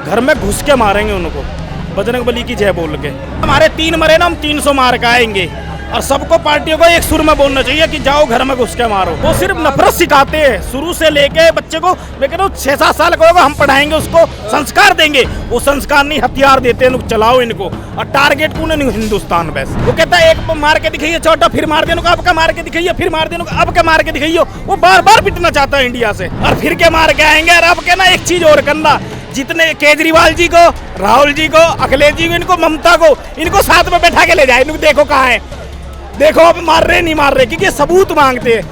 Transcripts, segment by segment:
घर में घुस के मारेंगे उनको, बजरंग बली की जय बोल के। हमारे 3 मरे ना, हम 300 मार के आएंगे। और सबको पार्टियों को एक सुर में बोलना चाहिए कि जाओ घर में घुस के मारो। वो सिर्फ नफरत सिखाते हैं शुरू से लेके बच्चे को। मैं कह रहा हूँ 6-7 साल का होगा, हम पढ़ाएंगे उसको, संस्कार देंगे। वो संस्कार नहीं, हथियार देते हैं, चलाओ इनको। और टारगेट कौन है? हिंदुस्तान बस। वो कहता है एक मार के दिखाइए छोटा, फिर मार देने को, अब का मार के दिखाइए, फिर मार देने को, अब का मार के दिखाइए। वो बार बार पिटना चाहता है इंडिया से, और फिर के मार के आएंगे। और अब के ना एक चीज और करना, जितने केजरीवाल जी को, राहुल जी को, अखिलेश जी को, इनको, ममता को, इनको साथ में बैठा के ले जाए। इनको देखो कहाँ है, देखो अब मार रहे नहीं मार रहे, क्योंकि सबूत मांगते हैं।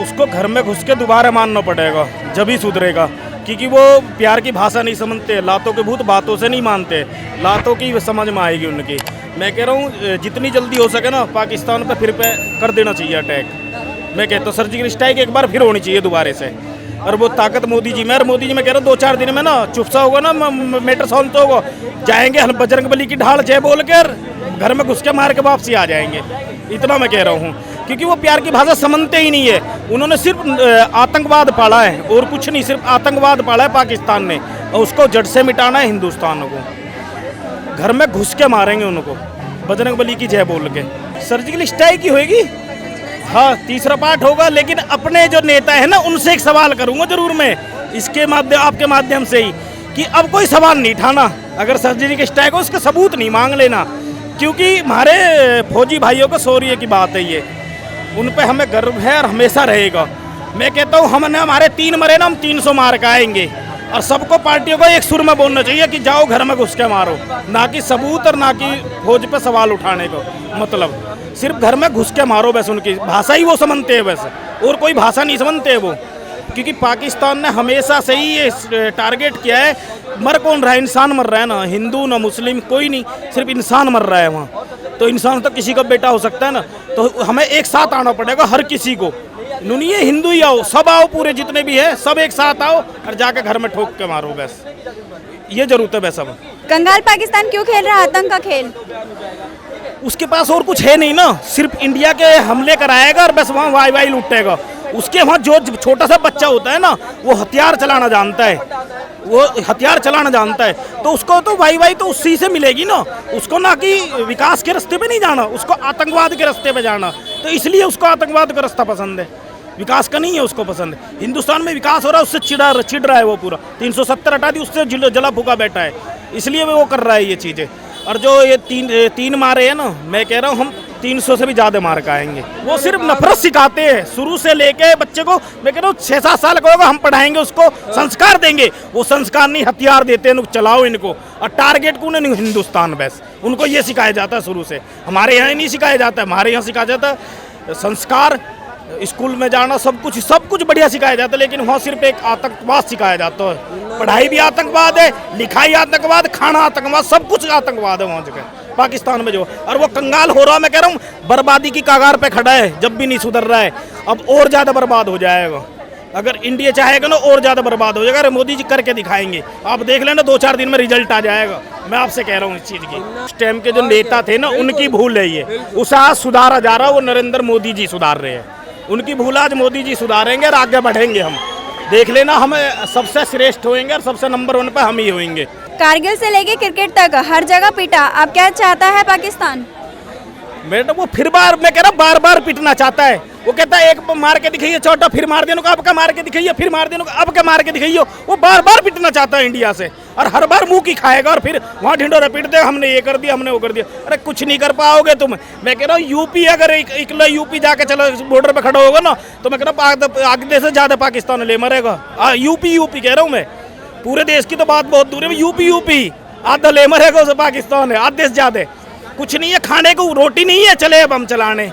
उसको घर में घुस के दोबारा मानना पड़ेगा, जब ही सुधरेगा। क्योंकि वो प्यार की भाषा नहीं समझते, लातों के भूत बातों से नहीं मानते, लातों की समझ में आएगी उनकी। मैं कह रहा हूँ जितनी जल्दी हो सके ना, पाकिस्तान पे फिर पे कर देना चाहिए अटैक। मैं कहता हूँ सर्जिकल स्ट्राइक एक बार फिर होनी चाहिए दोबारा से। और वो ताकत मोदी जी में, और मोदी जी मैं कह रहा हूँ 2-4 दिन में ना चुपसा होगा ना, मेटर सॉल्व तो होगा, जाएंगे हम बजरंग बली की ढाल जय बोल कर घर में घुस के मार के वापसी आ जाएंगे। इतना मैं कह रहा हूँ, क्योंकि वो प्यार की भाषा समझते ही नहीं है। उन्होंने सिर्फ आतंकवाद पाला है और कुछ नहीं, सिर्फ आतंकवाद पाला है पाकिस्तान ने, और उसको जड़ से मिटाना है हिंदुस्तान को। घर में घुस के मारेंगे उनको, बजरंग बली की जय बोल के। सर्जिकल स्ट्राइक ही होगी, हाँ 3रा पार्ट होगा। लेकिन अपने जो नेता है ना, उनसे एक सवाल करूंगा जरूर मैं, इसके माध्यम, आपके माध्यम से ही, कि अब कोई सवाल नहीं उठाना। अगर सर्जिकल स्ट्राइक हो, उसका सबूत नहीं मांग लेना, क्योंकि हमारे फौजी भाइयों को शौर्य की बात है ये, उन पे हमें गर्व है और हमेशा रहेगा। मैं कहता हूँ हमने, हमारे 3 मरे ना, हम 300 मार के आएंगे। और सबको पार्टियों को एक सुर में बोलना चाहिए कि जाओ घर में घुस के मारो, ना कि सबूत और ना कि फौज पे सवाल उठाने को। मतलब सिर्फ घर में घुस के मारो बस, उनकी भाषा ही वो समझते हैं बस, और कोई भाषा नहीं समझते वो। क्योंकि पाकिस्तान ने हमेशा से ही ये टारगेट किया है, मर कौन रहा है? इंसान मर रहा है ना, हिंदू ना मुस्लिम कोई नहीं, सिर्फ इंसान मर रहा है वहाँ। तो इंसान तो किसी का बेटा हो सकता है ना, तो हमें एक साथ आना पड़ेगा हर किसी को। नहीं हिंदू ही आओ, सब आओ, पूरे जितने भी है सब एक साथ आओ और जाकर घर में ठोक के मारो बस, ये जरूरत है बस। अब कंगाल पाकिस्तान क्यों खेल रहा है आतंक का खेल? उसके पास और कुछ है नहीं ना, सिर्फ इंडिया के हमले कराएगा और बस वहाँ वाई लूटेगा। उसके वहाँ जो छोटा सा बच्चा होता है ना, वो हथियार चलाना जानता है, वो हथियार चलाना जानता है, तो उसको तो वाई तो उसी से मिलेगी ना। उसको ना कि विकास के रास्ते पे नहीं जाना, उसको आतंकवाद के रास्ते पे जाना। तो इसलिए उसको आतंकवाद का रास्ता पसंद है, विकास का नहीं है उसको पसंद। हिंदुस्तान में विकास हो रहा है, उससे चिढ़ रहा है वो पूरा। 370 हटा दी, उससे जला फूका बैठा है, इसलिए वो कर रहा है ये चीज़ें। और जो ये तीन मारे हैं ना, मैं कह रहा हूँ हम 300 से भी ज़्यादा मार के आएंगे। वो सिर्फ नफरत सिखाते हैं शुरू से लेके बच्चे को। मैं कह रहा हूँ 6-7 साल का होगा, हम पढ़ाएंगे उसको, संस्कार देंगे। वो संस्कार नहीं, हथियार देते हैं, चलाओ इनको। और टारगेट कौन है? हिंदुस्तान बस। उनको ये सिखाया जाता है शुरू से, हमारे यहाँ नहीं सिखाया जाता है। हमारे यहाँ सिखाया जाता है संस्कार, स्कूल में जाना, सब कुछ बढ़िया सिखाया जाता है। लेकिन वहाँ सिर्फ एक आतंकवाद सिखाया जाता है। पढ़ाई भी आतंकवाद है, लिखाई आतंकवाद, खाना आतंकवाद, सब कुछ आतंकवाद है वहाँ जगह पाकिस्तान में जो। और वो कंगाल हो रहा है, मैं कह रहा हूँ बर्बादी की कगार पे खड़ा है, जब भी नहीं सुधर रहा है। अब और ज़्यादा बर्बाद हो जाएगा, अगर इंडिया चाहेगा ना और ज़्यादा बर्बाद हो जाएगा। अरे मोदी जी करके दिखाएंगे, आप देख लेना 2-4 दिन में रिजल्ट आ जाएगा। मैं आपसे कह रहा हूँ इस चीज़ की। उस टाइम के जो नेता थे ना, उनकी भूल है ये, उसे आज सुधारा जा रहा है। वो नरेंद्र मोदी जी सुधार रहे हैं, उनकी भूल आज मोदी जी सुधारेंगे और आगे बढ़ेंगे हम। देख लेना, हम सबसे श्रेष्ठ होंगे और सबसे नंबर 1 पे हम ही होंगे। कारगिल से लेके क्रिकेट तक हर जगह पिटा, अब क्या चाहता है पाकिस्तान? बेटा वो फिर मैं कह रहा बार पिटना चाहता है। वो कहता है एक मार के दिखाइए छोटा, फिर मार देने को, अब का मार के दिखाइए, फिर मार देने को, अब का मार के दिखाइए। वो बार पिटना चाहता है इंडिया से, और हर बार मुंह की खाएगा और फिर वहाँ ढिंडोरा पीट दे, हमने ये कर दिया, हमने वो कर दिया। अरे कुछ नहीं कर पाओगे तुम। मैं कह रहा हूँ यूपी, अगर इकला यूपी जाके चलो बॉर्डर पे खड़ा होगा ना, तो मैं कह रहा हूँ आगे से ज़्यादा पाकिस्तान ले मरेगा। यूपी कह रहा हूँ मैं, पूरे देश की तो बात बहुत दूर है। यूपी आधा ले मरेगा उसे पाकिस्तान है, आधे से ज़्यादा। कुछ नहीं है खाने को, रोटी नहीं है, चले अब हम चलाने,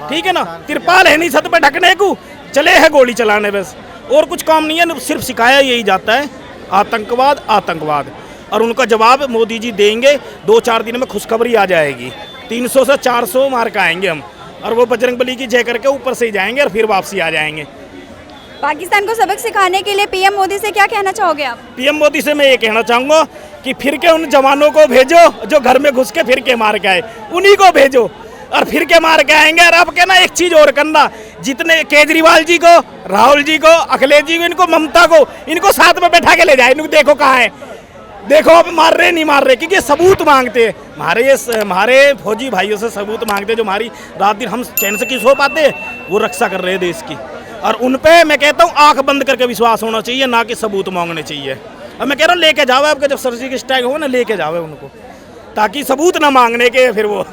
ठीक है ना। तिरपाल है नहीं छत पे ढकने को, चले है गोली चलाने बस, और कुछ काम नहीं है। सिर्फ सिखाया यही जाता है आतंकवाद। और उनका जवाब मोदी जी देंगे। 2-4 दिन में खुशखबरी आ जाएगी। 300 से 400 मार के आएंगे हम, और वो बजरंग बली की जय करके ऊपर से ही जाएंगे और फिर वापसी आ जाएंगे। पाकिस्तान को सबक सिखाने के लिए पीएम मोदी से क्या कहना चाहोगे आप? पीएम मोदी से मैं ये कहना चाहूँगा कि फिर के उन जवानों को भेजो जो घर में घुस के फिर के मार के आए, उन्हीं को भेजो। और फिर के मार के आएंगे। और अब क्या ना, एक चीज और करना, जितने केजरीवाल जी को, राहुल जी को, अखिलेश जी को, इनको, ममता को, इनको साथ में बैठा के ले जाए, इनको देखो कहाँ है, देखो अब मार रहे नहीं मार रहे, क्योंकि सबूत मांगते हैं हमारे फौजी भाइयों से, सबूत मांगते हैं, जो हमारी रात दिन हम चैन से की सो पाते, वो रक्षा कर रहे हैं देश की। और उन पे मैं कहता हूँ आंख बंद करके विश्वास होना चाहिए, ना कि सबूत मांगने चाहिए। और मैं कह रहा हूँ लेके जाओ, आपके जब सर्जिकल स्ट्राइक हो ना, लेके जाओ उनको, ताकि सबूत ना मांगने के फिर वो